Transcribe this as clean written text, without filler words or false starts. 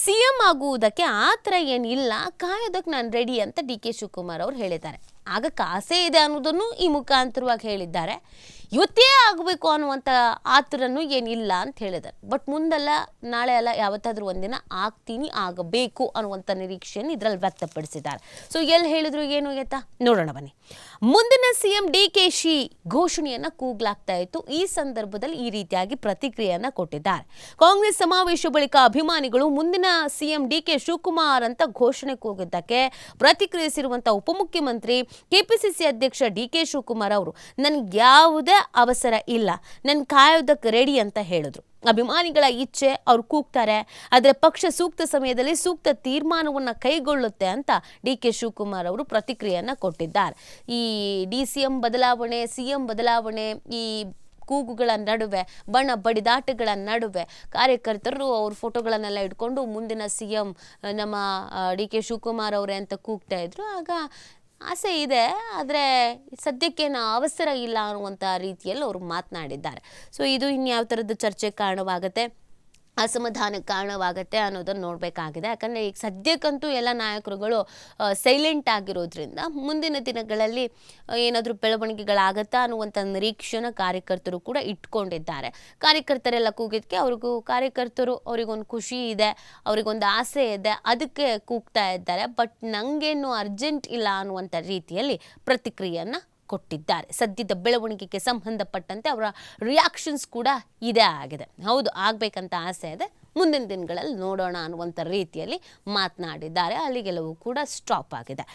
CM ಆಗುವುದಕ್ಕೆ ಆ ಥರ ಏನಿಲ್ಲ, ಕಾಯೋದಕ್ಕೆ ನಾನು ರೆಡಿ ಅಂತ ಡಿ ಕೆ ಶಿವಕುಮಾರ್ ಅವರು ಹೇಳಿದ್ದಾರೆ. ಆಗಕ್ಕೆ ಆಸೆ ಇದೆ ಅನ್ನೋದನ್ನು ಈ ಮುಖಾಂತರವಾಗಿ ಹೇಳಿದ್ದಾರೆ. ಇವತ್ತೇ ಆಗಬೇಕು ಅನ್ನುವಂಥ ಆತರನೂ ಏನಿಲ್ಲ ಅಂತ ಹೇಳಿದ್ದಾರೆ. ಬಟ್ ಮುಂದೆಲ್ಲ ನಾಳೆ ಅಲ್ಲ ಯಾವತ್ತಾದರೂ ಒಂದಿನ ಆಗ್ತೀನಿ, ಆಗಬೇಕು ಅನ್ನುವಂಥ ನಿರೀಕ್ಷೆಯನ್ನು ಇದರಲ್ಲಿ ವ್ಯಕ್ತಪಡಿಸಿದ್ದಾರೆ. ಸೊ ಎಲ್ಲಿ ಹೇಳಿದ್ರು ಏನು ಎತ್ತಾ ನೋಡೋಣ ಬನ್ನಿ. ಮುಂದಿನ ಸಿಎಂ ಡಿ ಕೆ ಶಿ ಘೋಷಣೆಯನ್ನು ಕೂಗ್ಲಾಗ್ತಾ ಇತ್ತು. ಈ ಸಂದರ್ಭದಲ್ಲಿ ಈ ರೀತಿಯಾಗಿ ಪ್ರತಿಕ್ರಿಯೆಯನ್ನು ಕೊಟ್ಟಿದ್ದಾರೆ. ಕಾಂಗ್ರೆಸ್ ಸಮಾವೇಶ ಬಳಿಕ ಅಭಿಮಾನಿಗಳು ಮುಂದಿನ ಸಿಎಂ ಡಿ ಕೆ ಶಿವಕುಮಾರ್ ಅಂತ ಘೋಷಣೆ ಕೂಗಿದ್ದಕ್ಕೆ ಪ್ರತಿಕ್ರಿಯಿಸಿರುವಂಥ ಉಪಮುಖ್ಯಮಂತ್ರಿ ಕೆಪಿಸಿಸಿ ಅಧ್ಯಕ್ಷ ಡಿ ಕೆ ಶಿವಕುಮಾರ್ ಅವರು ನನಗೆ ಯಾವುದೇ ಅವಸರ ಇಲ್ಲ, ನನ್ನ ಕಾಯೋದಕ್ಕೆ ರೆಡಿ ಅಂತ ಹೇಳಿದ್ರು. ಅಭಿಮಾನಿಗಳ ಇಚ್ಛೆ, ಅವ್ರು ಕೂಗ್ತಾರೆ, ಆದರೆ ಪಕ್ಷ ಸೂಕ್ತ ಸಮಯದಲ್ಲಿ ಸೂಕ್ತ ತೀರ್ಮಾನವನ್ನು ಕೈಗೊಳ್ಳುತ್ತೆ ಅಂತ ಡಿ ಕೆ ಶಿವಕುಮಾರ್ ಅವರು ಪ್ರತಿಕ್ರಿಯೆಯನ್ನು ಕೊಟ್ಟಿದ್ದಾರೆ. ಈ ಡಿ ಸಿ ಎಂ ಬದಲಾವಣೆ, ಸಿ ಎಂ ಬದಲಾವಣೆ, ಈ ಕೂಗುಗಳ ನಡುವೆ, ಬಣ್ಣ ಬಡಿದಾಟಗಳ ನಡುವೆ ಕಾರ್ಯಕರ್ತರು ಅವ್ರ ಫೋಟೋಗಳನ್ನೆಲ್ಲ ಇಟ್ಕೊಂಡು ಮುಂದಿನ ಸಿ ಎಂ ನಮ್ಮ ಡಿ ಕೆ ಶಿವಕುಮಾರ್ ಅವರೇ ಅಂತ ಕೂಗ್ತಾ ಇದ್ರು. ಆಗ ಆಸೆ ಇದೆ, ಆದರೆ ಸದ್ಯಕ್ಕೇನು ಅವಸರ ಇಲ್ಲ ಅನ್ನುವಂಥ ರೀತಿಯಲ್ಲಿ ಅವರು ಮಾತನಾಡಿದ್ದಾರೆ. ಸೊ ಇದು ಇನ್ಯಾವ ಥರದ ಚರ್ಚೆಗೆ ಕಾರಣವಾಗುತ್ತೆ, ಅಸಮಾಧಾನಕ್ಕೆ ಕಾರಣವಾಗುತ್ತೆ ಅನ್ನೋದನ್ನು ನೋಡಬೇಕಾಗಿದೆ. ಯಾಕಂದರೆ ಈಗ ಸದ್ಯಕ್ಕಂತೂ ಎಲ್ಲ ನಾಯಕರುಗಳು ಸೈಲೆಂಟ್ ಆಗಿರೋದ್ರಿಂದ ಮುಂದಿನ ದಿನಗಳಲ್ಲಿ ಏನಾದರೂ ಬೆಳವಣಿಗೆಗಳಾಗತ್ತಾ ಅನ್ನುವಂಥ ನಿರೀಕ್ಷೆನ ಕಾರ್ಯಕರ್ತರು ಕೂಡ ಇಟ್ಕೊಂಡಿದ್ದಾರೆ. ಕಾರ್ಯಕರ್ತರೆಲ್ಲ ಕೂಗಿದ್ದಕ್ಕೆ ಅವರಿಗೊಂದು ಖುಷಿ ಇದೆ, ಅವರಿಗೊಂದು ಆಸೆ ಇದೆ, ಅದಕ್ಕೆ ಕೂಗ್ತಾ ಇದ್ದಾರೆ. ಬಟ್ ನನಗೇನು ಅರ್ಜೆಂಟ್ ಇಲ್ಲ ಅನ್ನುವಂಥ ರೀತಿಯಲ್ಲಿ ಪ್ರತಿಕ್ರಿಯೆಯನ್ನು ಕೊಟ್ಟಿದ್ದಾರೆ. ಸದ್ಯದ ಬೆಳವಣಿಗೆಗೆ ಸಂಬಂಧಪಟ್ಟಂತೆ ಅವರ ರಿಯಾಕ್ಷನ್ಸ್ ಕೂಡ ಇದೇ ಆಗಿದೆ. ಹೌದು, ಆಗಬೇಕಂತ ಆಸೆ ಇದೆ, ಮುಂದಿನ ದಿನಗಳಲ್ಲಿ ನೋಡೋಣ ಅನ್ನುವಂಥ ರೀತಿಯಲ್ಲಿ ಮಾತನಾಡಿದ್ದಾರೆ. ಅಲ್ಲಿಗೆಲ್ಲವೂ ಕೂಡ ಸ್ಟಾಪ್ ಆಗಿದೆ.